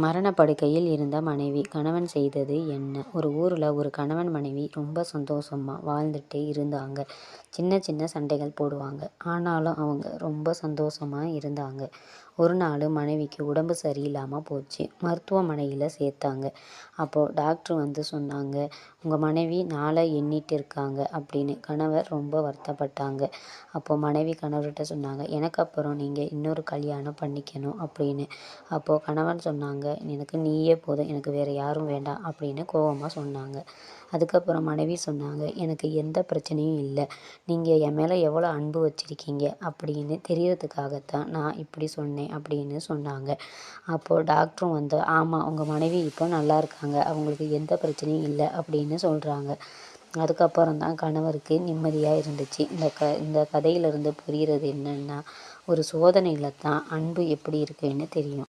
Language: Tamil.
மரணப்படுக்கையில் இருந்த மனைவி கணவன் செய்தது என்ன? ஒரு ஊரில் ஒரு கணவன் மனைவி ரொம்ப சந்தோஷமா வாழ்ந்துட்டு இருந்தாங்க. சின்ன சின்ன சண்டைகள் போடுவாங்க. ஆனாலும் அவங்க ரொம்ப சந்தோஷமா இருந்தாங்க. ஒரு நாள் மனைவிக்கு உடம்பு சரியில்லாமல் போச்சு. மருத்துவமனையில் சேர்த்தாங்க. அப்போது டாக்டர் வந்து சொன்னாங்க, உங்கள் மனைவி நாளை எண்ணிட்டு இருக்காங்க அப்படின்னு. கணவர் ரொம்ப வருத்தப்பட்டாங்க. அப்போது மனைவி கணவர்கிட்ட சொன்னாங்க, எனக்கு அப்புறம் நீங்கள் இன்னொரு கல்யாணம் பண்ணிக்கணும் அப்படின்னு. அப்போது கணவன் சொன்னாங்க, எனக்கு நீயே போதும், எனக்கு வேறு யாரும் வேண்டாம் அப்படின்னு கோவமாக சொன்னாங்க. அதுக்கப்புறம் மனைவி சொன்னாங்க, எனக்கு எந்த பிரச்சனையும் இல்லை, நீங்கள் என் மேலே எவ்வளோ அன்பு வச்சுருக்கீங்க அப்படின்னு தெரியறதுக்காகத்தான் நான் இப்படி சொன்னேன் அப்படின்னு சொன்னாங்க. அப்போது டாக்டரும் வந்து, ஆமாம், உங்கள் மனைவி இப்போ நல்லா இருக்காங்க, அவங்களுக்கு எந்த பிரச்சனையும் இல்லை அப்படின்னு சொல்கிறாங்க. அதுக்கப்புறம் தான் கணவருக்கு நிம்மதியாக இருந்துச்சு. இந்த கதையிலிருந்து புரிகிறது என்னென்னா, ஒரு சோதனையில் தான் அன்பு எப்படி இருக்குன்னு தெரியும்.